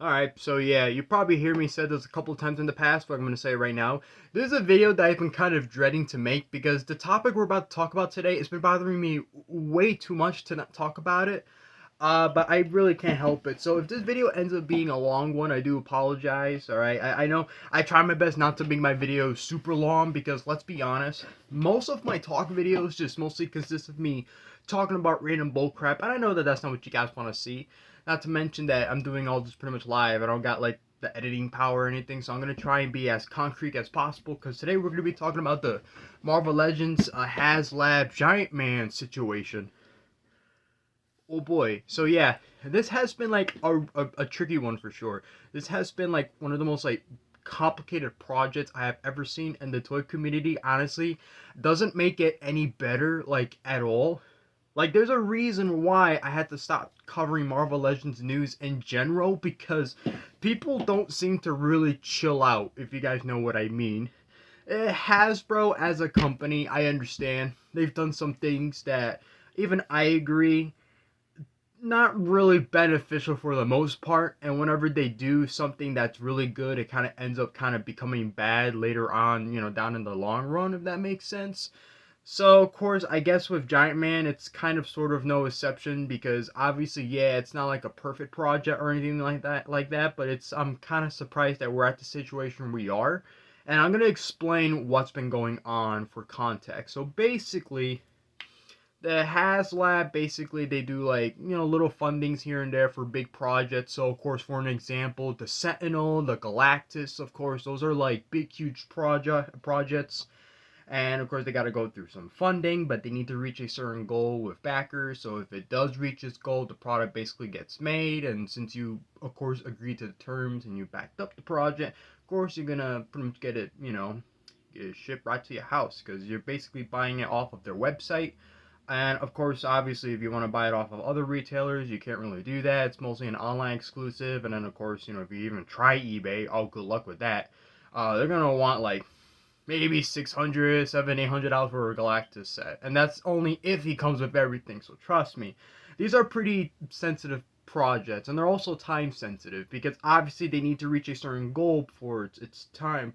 Alright, so yeah, you probably hear me say this a couple times in the past, but I'm going to say it right now. This is a video that I've been kind of dreading to make because the topic we're about to talk about today has been bothering me way too much to not talk about it. But I really can't help it. So if this video ends up being a long one, I do apologize. Alright, I know I try my best not to make my videos super long because let's be honest, most of my talk videos just mostly consist of me talking about random bullcrap, and I know that that's not what you guys want to see. Not to mention that I'm doing all this pretty much live. I don't got like the editing power or anything, so I'm gonna try and be as concrete as possible. Because today we're gonna be talking about the Marvel Legends Haslabs Giant Man situation. Oh boy. So yeah, this has been like a tricky one for sure. This has been like one of the most like complicated projects I have ever seen, and the toy community honestly doesn't make it any better like at all. Like, there's a reason why I had to stop covering Marvel Legends news in general because people don't seem to really chill out, if you guys know what I mean. Hasbro, as a company, I understand. They've done some things that even I agree not really beneficial for the most part, and whenever they do something that's really good, it kind of ends up kind of becoming bad later on, down in the long run, if that makes sense. So, of course, I guess with Giant Man, it's kind of sort of no exception because obviously, yeah, it's not like a perfect project or anything like that, but I'm kind of surprised that we're at the situation we are. And I'm going to explain what's been going on for context. So, basically, the Haslab, basically, they do like, little fundings here and there for big projects. So, of course, for an example, the Sentinel, the Galactus, of course, those are like big, huge projects, and of course, they got to go through some funding, but they need to reach a certain goal with backers. So if it does reach its goal, the product basically gets made. And since you, of course, agreed to the terms and you backed up the project, of course, you're gonna pretty much get it, get it shipped right to your house because you're basically buying it off of their website. And of course, obviously, if you want to buy it off of other retailers, you can't really do that. It's mostly an online exclusive. And then, of course, if you even try eBay, oh, good luck with that. They're gonna want like maybe 600, 700, $800 for a Galactus set. And that's only if he comes with everything. So trust me, these are pretty sensitive projects, and they're also time sensitive because obviously they need to reach a certain goal before its time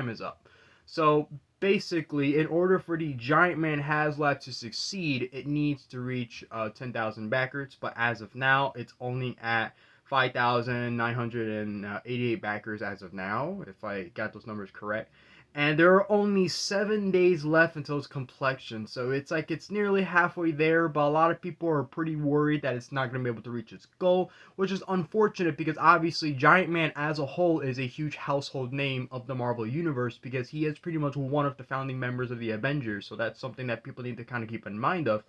is up. So basically, in order for the Giant Man HasLab to succeed, it needs to reach 10,000 backers. But as of now, it's only at 5,988 backers as of now, if I got those numbers correct. And there are only 7 days left until its completion, so it's like it's nearly halfway there, but a lot of people are pretty worried that it's not going to be able to reach its goal, which is unfortunate because obviously Giant Man as a whole is a huge household name of the Marvel Universe because he is pretty much one of the founding members of the Avengers, so that's something that people need to kind of keep in mind of.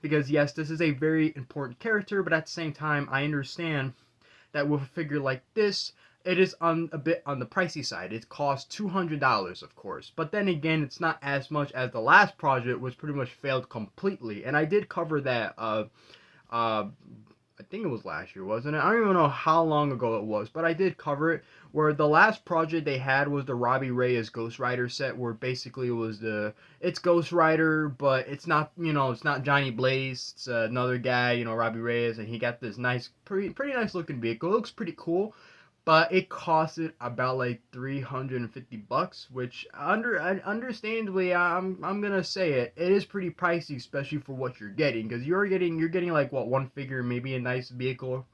Because yes, this is a very important character, but at the same time, I understand that with a figure like this, it is a bit on the pricey side. It costs $200, of course. But then again, it's not as much as the last project, which pretty much failed completely. And I did cover that uh, I think it was last year, wasn't it? I don't even know how long ago it was, but I did cover it. Where the last project they had was the Robbie Reyes Ghost Rider set, where basically it was it's Ghost Rider, but it's not it's not Johnny Blaze. It's another guy, Robbie Reyes, and he got this nice, pretty nice looking vehicle. It looks pretty cool, but it costed about like $350, which understandably, I'm gonna say it is pretty pricey, especially for what you're getting, because you're getting like what, one figure, maybe a nice vehicle.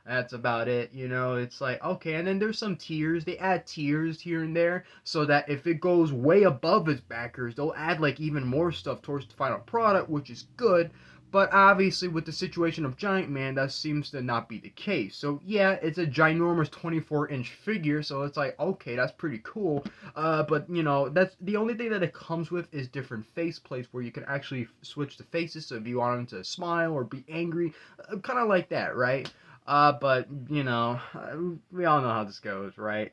That's about it, it's like, okay, and then there's some tiers. They add tiers here and there so that if it goes way above its backers, they'll add like even more stuff towards the final product, which is good. But obviously, with the situation of Giant Man, that seems to not be the case. So yeah, it's a ginormous 24-inch figure, so it's like, okay, that's pretty cool. But that's the only thing that it comes with is different face plates where you can actually switch the faces. So if you want them to smile or be angry, kind of like that, right? But we all know how this goes, right?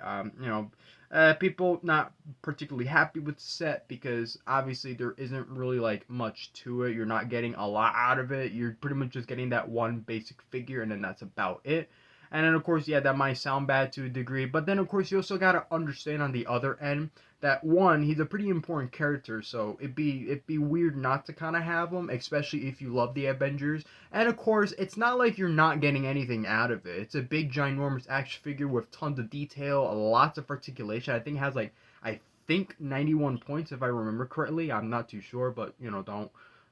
People not particularly happy with the set because obviously there isn't really like much to it. You're not getting a lot out of it. You're pretty much just getting that one basic figure, and then that's about it. And then of course, yeah, that might sound bad to a degree, but then of course you also gotta understand on the other end that one, he's a pretty important character, so it'd be weird not to kind of have him, especially if you love the Avengers. And of course, it's not like you're not getting anything out of it. It's a big, ginormous action figure with tons of detail, lots of articulation. I think it has like, I think 91 points if I remember correctly. I'm not too sure, but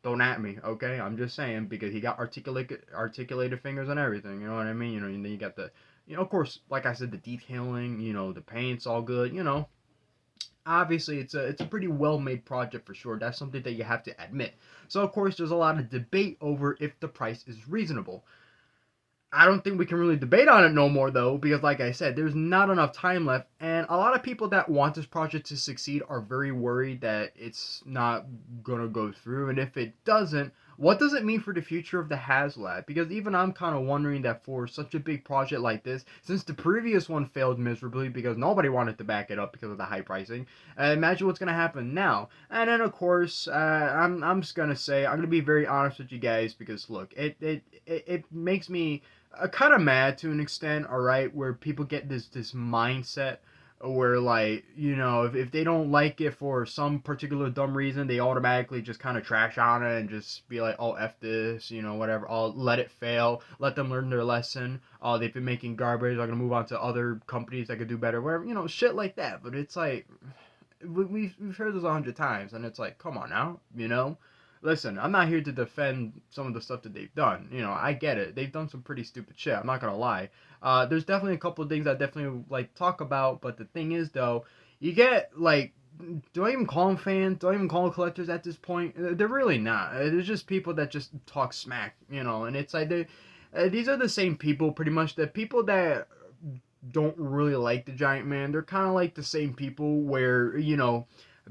don't at me, okay? I'm just saying because he got articulated fingers and everything. You know what I mean? And then you got the, of course, like I said, the detailing. The paint's all good. Obviously it's a pretty well made project for sure. That's something that you have to admit. So of course there's a lot of debate over if the price is reasonable. I don't think we can really debate on it no more though, because like I said, there's not enough time left, and a lot of people that want this project to succeed are very worried that it's not gonna go through, and if it doesn't, what does it mean for the future of the Haslab? Because even I'm kind of wondering that for such a big project like this, since the previous one failed miserably because nobody wanted to back it up because of the high pricing, imagine what's gonna happen now. And then of course, I'm just gonna say I'm gonna be very honest with you guys because look, it makes me kind of mad to an extent, all right, where people get this mindset where like if they don't like it for some particular dumb reason, they automatically just kind of trash on it and just be like, oh, f this, whatever, I'll let it fail, let them learn their lesson. Oh, they've been making garbage, I'm gonna move on to other companies that could do better, whatever, shit like that. But it's like we've heard this 100 times, and it's like, come on now. Listen, I'm not here to defend some of the stuff that they've done. I get it. They've done some pretty stupid shit. I'm not gonna lie. There's definitely a couple of things I definitely like talk about, but the thing is, though, you get like, do I even call them fans? Do I even call them collectors at this point? They're really not. They're just people that just talk smack. And it's like these are the same people, pretty much. The people that don't really like the Giant Man. They're kind of like the same people where,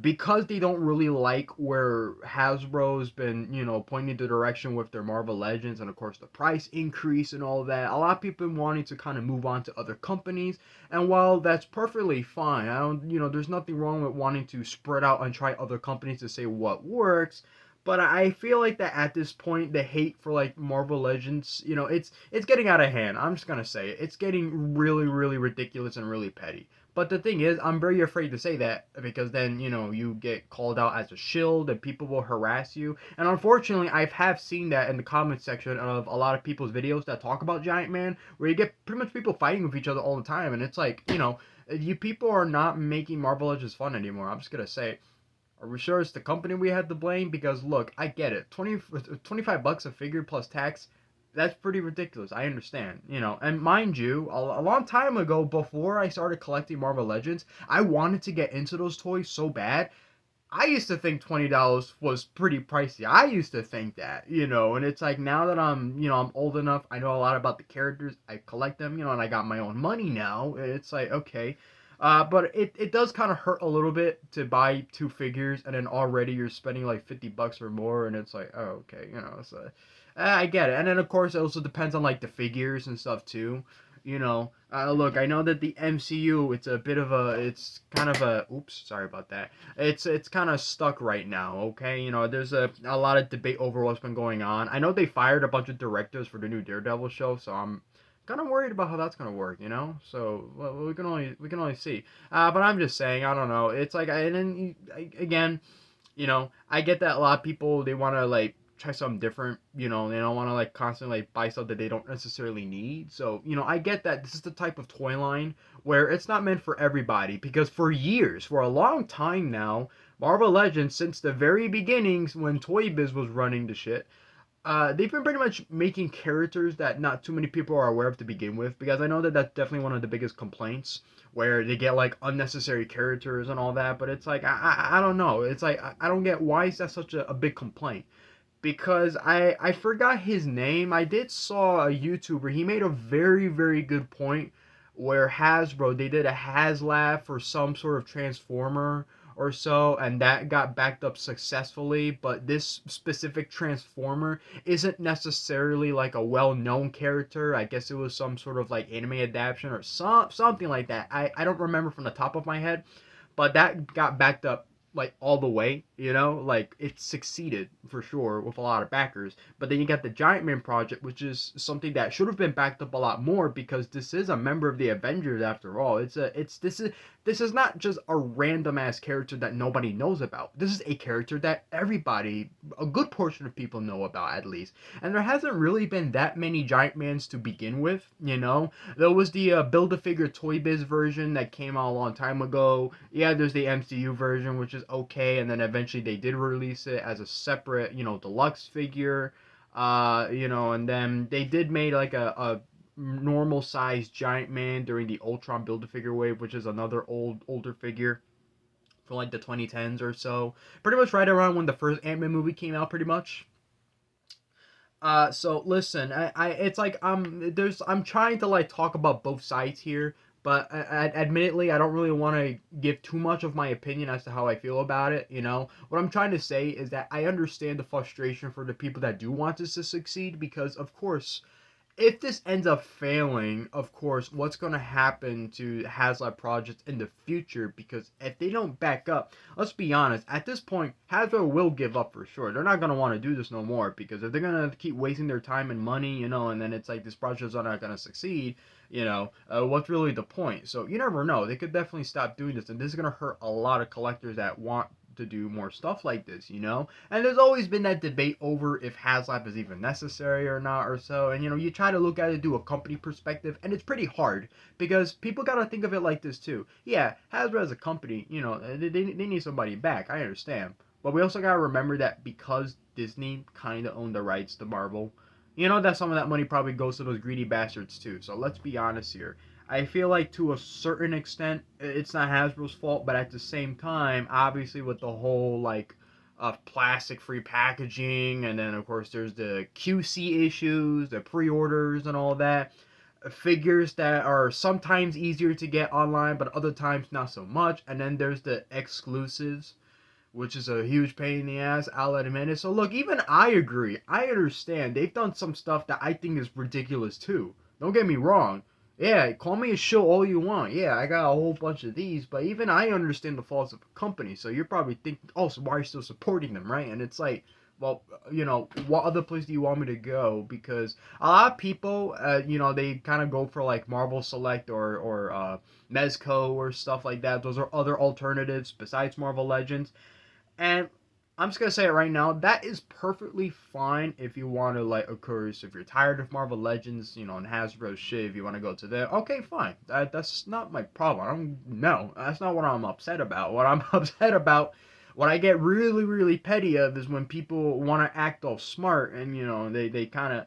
because they don't really like where Hasbro's been, pointing the direction with their Marvel Legends and of course the price increase and all of that. A lot of people wanting to kind of move on to other companies. And while that's perfectly fine, I don't, there's nothing wrong with wanting to spread out and try other companies to say what works. But I feel like that at this point, the hate for like Marvel Legends, it's getting out of hand. I'm just gonna say it. It's getting really, really ridiculous and really petty. But the thing is, I'm very afraid to say that because then you get called out as a shield and people will harass you. And unfortunately, I have seen that in the comment section of a lot of people's videos that talk about Giant Man, where you get pretty much people fighting with each other all the time, and it's like you people are not making Marvel Legends fun anymore. I'm just gonna say, are we sure it's the company we had to blame? Because look, I get it. 25 bucks a figure plus tax, that's pretty ridiculous. I understand, And mind you, a long time ago, before I started collecting Marvel Legends, I wanted to get into those toys so bad. I used to think $20 was pretty pricey. I used to think that. And it's like now that I'm old enough, I know a lot about the characters. I collect them, and I got my own money now. It's like, okay. But it does kind of hurt a little bit to buy two figures and then already you're spending like $50 or more, and it's like, oh, okay, so I get it. And then of course it also depends on like the figures and stuff too. Look, I know that the MCU, it's kind of a, oops, sorry about that. It's kind of stuck right now, okay? There's a lot of debate over what's been going on. I know they fired a bunch of directors for the new Daredevil show, so I'm kind of worried about how that's gonna work. So well, we can only see. But I'm just saying, I don't know. It's like, and then again, I get that a lot of people they want to like try something different. They don't want to like constantly like buy stuff that they don't necessarily need. So I get that this is the type of toy line where it's not meant for everybody because for years, for a long time now, Marvel Legends since the very beginnings when Toy Biz was running the shit, they've been pretty much making characters that not too many people are aware of to begin with, because I know that that's definitely one of the biggest complaints where they get like unnecessary characters and all that. But it's like I don't know. It's like I don't get why is that such a big complaint. Because I forgot his name. I did saw a YouTuber. He made a very very good point where Hasbro they did a Haslab for some sort of Transformer or so, and that got backed up successfully. But this specific Transformer isn't necessarily like a well-known character. I guess it was some sort of like anime adaptation or something like that. I don't remember from the top of my head, but that got backed up like all the way, you know, like it succeeded for sure with a lot of backers. But then you got the Giant Man project, which is something that should have been backed up a lot more because this is a member of the Avengers after all. This is not just a random ass character that nobody knows about. This is a character that everybody, a good portion of people know about at least. And there hasn't really been that many Giant Mans to begin with, you know. There was the Build-A-Figure Toy Biz version that came out a long time ago. Yeah, there's the MCU version, which is okay, and then eventually they did release it as a separate, you know, deluxe figure. You know, and then they did make like a normal sized Giant Man during the Ultron Build-A-Figure wave, which is another older figure from like the 2010s or so. Pretty much right around when the first Ant-Man movie came out, pretty much. So listen, it's like I'm trying to like talk about both sides here, but admittedly, I don't really want to give too much of my opinion as to how I feel about it. You know, what I'm trying to say is that I understand the frustration for the people that do want this to succeed because, of course, if this ends up failing, of course, what's going to happen to Haslab projects in the future? Because if they don't back up, let's be honest, at this point, Hasbro will give up for sure. They're not going to want to do this no more because if they're going to keep wasting their time and money, you know, and then it's like this project's not going to succeed, you know, what's really the point? So you never know. They could definitely stop doing this, and this is going to hurt a lot of collectors that want to do more stuff like this, you know? And there's always been that debate over if HasLab is even necessary or not or so. And, you know, you try to look at it through a company perspective, and it's pretty hard because people got to think of it like this, too. Yeah, Hasbro as a company, you know, they need somebody back. I understand. But we also got to remember that because Disney kind of owned the rights to Marvel, you know that some of that money probably goes to those greedy bastards, too. So let's be honest here. I feel like to a certain extent, it's not Hasbro's fault, but at the same time, obviously with the whole like plastic-free packaging, and then of course there's the QC issues, the pre-orders, and all that. Figures that are sometimes easier to get online, but other times not so much. And then there's the exclusives, which is a huge pain in the ass. I'll admit it. So look, even I agree. I understand. They've done some stuff that I think is ridiculous too. Don't get me wrong. Yeah, call me a shill all you want. Yeah, I got a whole bunch of these, but even I understand the faults of a company. So you're probably thinking, oh, so why are you still supporting them, right? And it's like, well, you know, what other place do you want me to go? Because a lot of people, you know, they kind of go for like Marvel Select or Mezco or stuff like that. Those are other alternatives besides Marvel Legends. And I'm just gonna say it right now. That is perfectly fine if you want to like, of course, if you're tired of Marvel Legends, you know, and Hasbro shit. If you want to go to there, okay, fine. That's not my problem. I don't. No, that's not what I'm upset about. What I'm upset about, what I get really, really petty of, is when people want to act all smart and you know they kind of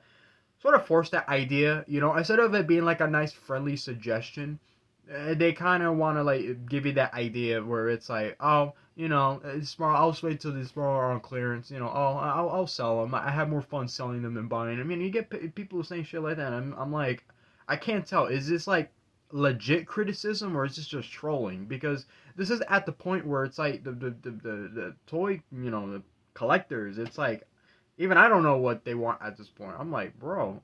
sort of force that idea. You know, instead of it being like a nice friendly suggestion, they kind of want to like give you that idea where it's like, oh, you know, it's small. I'll just wait till these small are on clearance. You know, oh, I'll sell them. I have more fun selling them than buying them. I mean, you get people saying shit like that. I'm like, I can't tell. Is this like legit criticism or is this just trolling? Because this is at the point where it's like the toy, you know, the collectors. It's like even I don't know what they want at this point. I'm like, bro,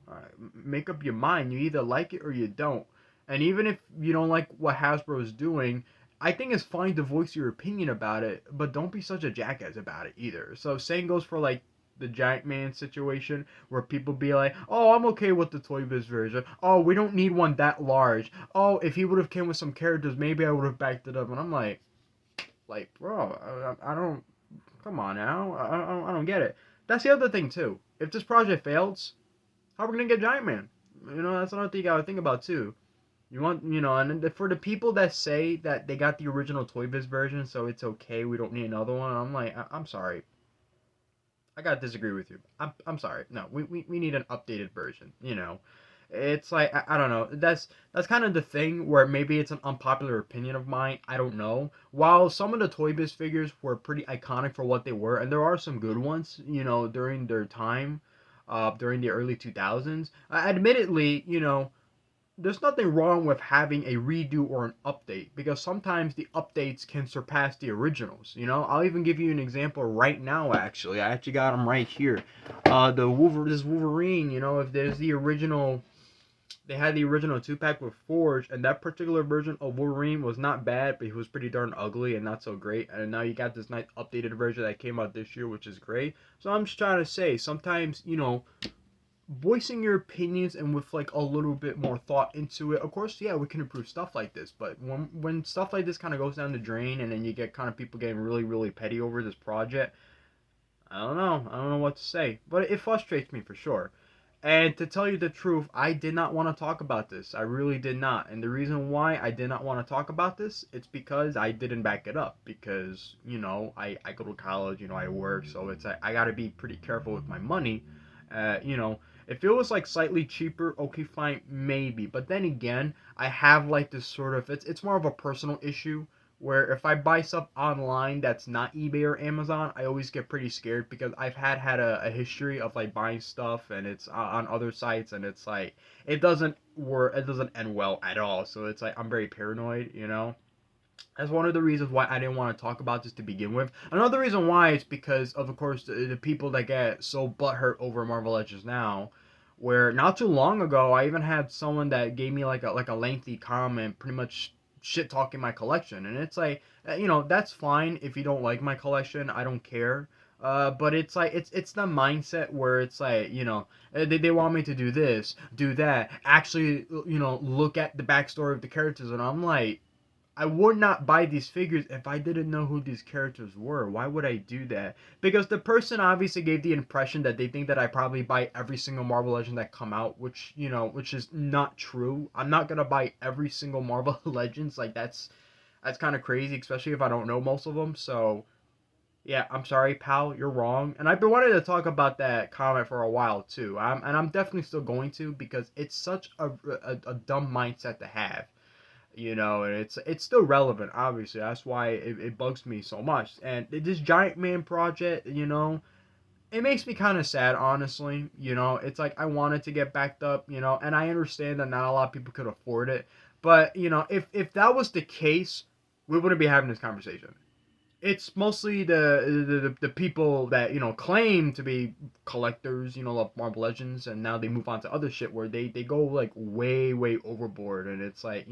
make up your mind. You either like it or you don't. And even if you don't like what Hasbro is doing, I think it's fine to voice your opinion about it, but don't be such a jackass about it either. So same goes for like the Giant Man situation where people be like, "Oh, I'm okay with the Toy Biz version. Oh, we don't need one that large. Oh, if he would have came with some characters, maybe I would have backed it up." And I'm like, bro, I don't. Come on now, I don't get it. That's the other thing too. If this project fails, how are we gonna get Giant Man? You know, that's another thing you gotta think about too. You want, you know, and for the people that say that they got the original Toy Biz version, so it's okay, we don't need another one. I'm like, I'm sorry, I gotta disagree with you. I'm sorry. No, we need an updated version. You know, it's like I don't know. That's kind of the thing where maybe it's an unpopular opinion of mine. I don't know. While some of the Toy Biz figures were pretty iconic for what they were, and there are some good ones, you know, during their time, during the early 2000s. Admittedly, you know, there's nothing wrong with having a redo or an update because sometimes the updates can surpass the originals. You know, I'll even give you an example right now. Actually, I actually got them right here. This Wolverine. You know, if there's the original. They had the original 2 pack with Forge, and that particular version of Wolverine was not bad, but he was pretty darn ugly and not so great. And now you got this nice updated version that came out this year, which is great. So I'm just trying to say, sometimes, voicing your opinions and with like a little bit more thought into it. Of course, yeah, we can improve stuff like this, but when stuff like this kind of goes down the drain, and then you get kind of people getting really really petty over this project, I don't know. I don't know what to say, but it frustrates me for sure. And to tell you the truth, I did not want to talk about this. I really did not. And the reason why I did not want to talk about this, it's because I didn't back it up. Because, I go to college, I work, so it's I got to be pretty careful with my money. If it was like slightly cheaper, okay, fine, maybe. But then again, I have like this sort of, it's more of a personal issue where if I buy stuff online that's not eBay or Amazon, I always get pretty scared because I've had a history of like buying stuff and it's on other sites, and it's like it doesn't end well at all. So it's like I'm very paranoid. That's one of the reasons why I didn't want to talk about this to begin with. Another reason why is because of course, the people that get so butthurt over Marvel Legends now, where not too long ago I even had someone that gave me like a lengthy comment, pretty much shit talking my collection, and it's like, that's fine if you don't like my collection, I don't care. But it's like it's the mindset where it's like, they want me to do this, do that, actually, look at the backstory of the characters, and I'm like, I would not buy these figures if I didn't know who these characters were. Why would I do that? Because the person obviously gave the impression that they think that I probably buy every single Marvel Legend that come out, which is not true. I'm not gonna buy every single Marvel Legends. Like that's kind of crazy, especially if I don't know most of them. So yeah, I'm sorry, pal, you're wrong. And I've been wanting to talk about that comment for a while too. I'm definitely still going to, because it's such a dumb mindset to have, and it's still relevant, obviously. That's why it bugs me so much. And this Giant Man project, it makes me kind of sad, honestly. It's like I wanted to get backed up, and I understand that not a lot of people could afford it. But if that was the case, we wouldn't be having this conversation. It's mostly the people that claim to be collectors, of Marvel Legends, and now they move on to other shit where they go like way way overboard, and it's like,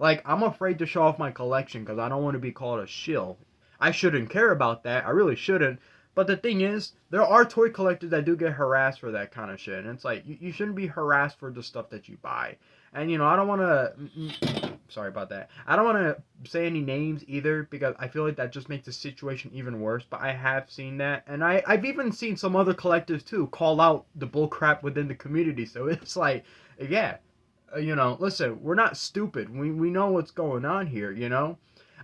like I'm afraid to show off my collection because I don't want to be called a shill. I shouldn't care about that. I really shouldn't. But the thing is, there are toy collectors that do get harassed for that kind of shit, and it's like you shouldn't be harassed for the stuff that you buy. And I don't want to. Sorry about that. I don't want to say any names either because I feel like that just makes the situation even worse. But I have seen that, and I've even seen some other collectors too call out the bullcrap within the community. So it's like, yeah, listen, we're not stupid. We know what's going on here.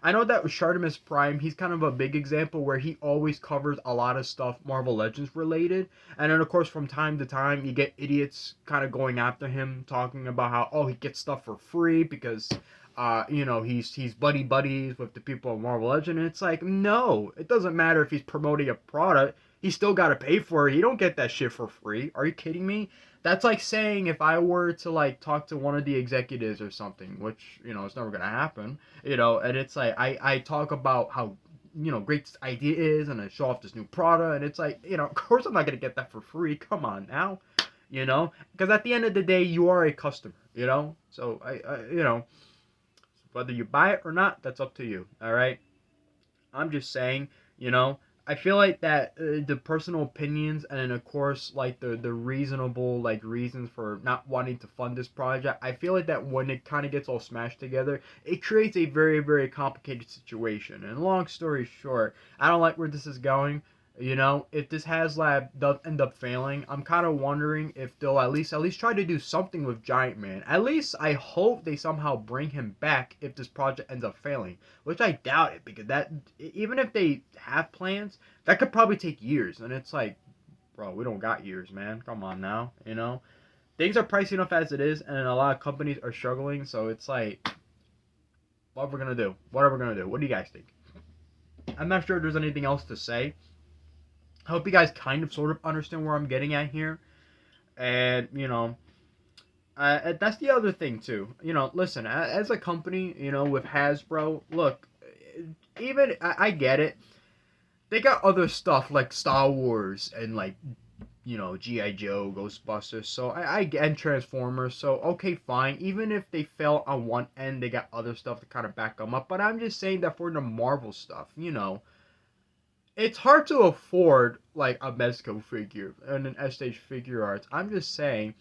I know that with Shartimus Prime, he's kind of a big example where he always covers a lot of stuff Marvel Legends related. And then, of course, from time to time, you get idiots kind of going after him, talking about how, oh, he gets stuff for free because, he's buddy buddies with the people of Marvel Legends. And it's like, no, it doesn't matter if he's promoting a product. He still got to pay for it. You don't get that shit for free. Are you kidding me? That's like saying if I were to like talk to one of the executives or something, which it's never gonna happen, and it's like I talk about how great this idea is, and I show off this new product, and it's like, of course I'm not gonna get that for free. Come on now, because at the end of the day you are a customer, so I whether you buy it or not, that's up to you. All right. I'm just saying, you know, I feel like that the personal opinions, and then of course like the reasonable like reasons for not wanting to fund this project, I feel like that when it kind of gets all smashed together, it creates a very very complicated situation. And long story short, I don't like where this is going. If this Haslab does end up failing, I'm kind of wondering if they'll at least try to do something with Giant Man. At least I hope they somehow bring him back if this project ends up failing, which I doubt it, because that, even if they have plans, that could probably take years. And it's like, bro, we don't got years, man. Come on now, things are pricey enough as it is, and a lot of companies are struggling. So it's like, what are we gonna do? What are we gonna do? What do you guys think? I'm not sure if there's anything else to say. I hope you guys kind of sort of understand where I'm getting at here. And, that's the other thing, too. Listen, as a company, with Hasbro, look, even, I get it. They got other stuff like Star Wars and, like, G.I. Joe, Ghostbusters. So I get Transformers. So okay, fine. Even if they fail on one end, they got other stuff to kind of back them up. But I'm just saying that for the Marvel stuff, it's hard to afford like a Mezco figure and an S-Stage figure arts. I'm just saying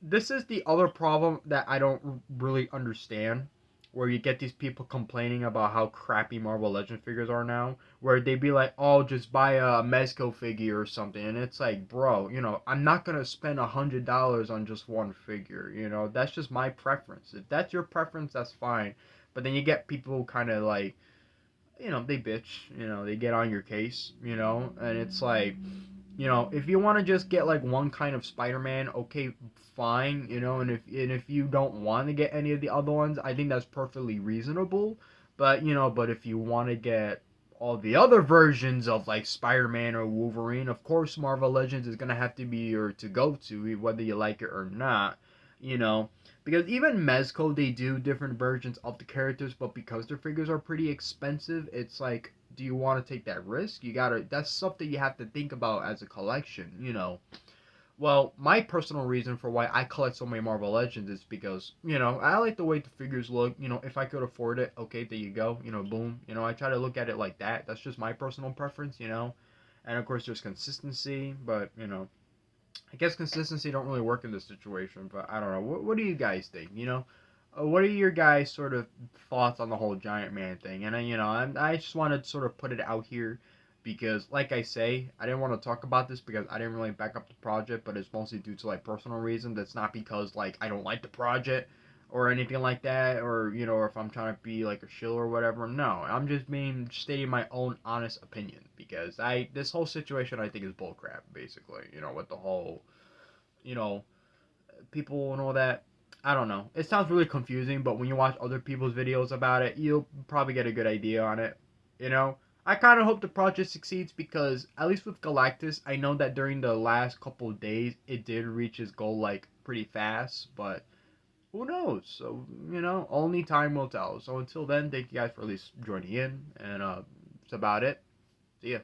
this is the other problem that I don't really understand. Where you get these people complaining about how crappy Marvel Legend figures are now, where they be like, "Oh, just buy a Mezco figure or something," and it's like, bro, I'm not gonna spend $100 on just one figure. That's just my preference. If that's your preference, that's fine. But then you get people kind of like, they bitch, they get on your case, and it's like, if you want to just get like one kind of Spider-Man, okay, fine, and if you don't want to get any of the other ones, I think that's perfectly reasonable. But if you want to get all the other versions of like Spider-Man or Wolverine, of course Marvel Legends is gonna have to be your to go to, whether you like it or not. You know, because even Mezco they do different versions of the characters, but because their figures are pretty expensive, it's like, do you want to take that risk? That's something you have to think about as a collection. Well, my personal reason for why I collect so many Marvel Legends is because, I like the way the figures look. If I could afford it, okay, there you go. Boom. I try to look at it like that. That's just my personal preference. And of course, there's consistency, but, I guess consistency don't really work in this situation, but I don't know. What do you guys think? What are your guys' sort of thoughts on the whole Giant Man thing? And I just want to sort of put it out here because, like I say, I didn't want to talk about this because I didn't really back up the project, but it's mostly due to like personal reasons. It's not because like I don't like the project or anything like that, or if I'm trying to be like a shill or whatever. No, I'm just stating my own honest opinion because this whole situation I think is bullcrap, basically. With the whole, you know, people and all that. I don't know. It sounds really confusing, but when you watch other people's videos about it, you'll probably get a good idea on it. You know, I kind of hope the project succeeds because at least with Galactus, I know that during the last couple of days, it did reach its goal like pretty fast, but who knows? So, only time will tell. So until then, thank you guys for at least joining in, and that's about it. See ya.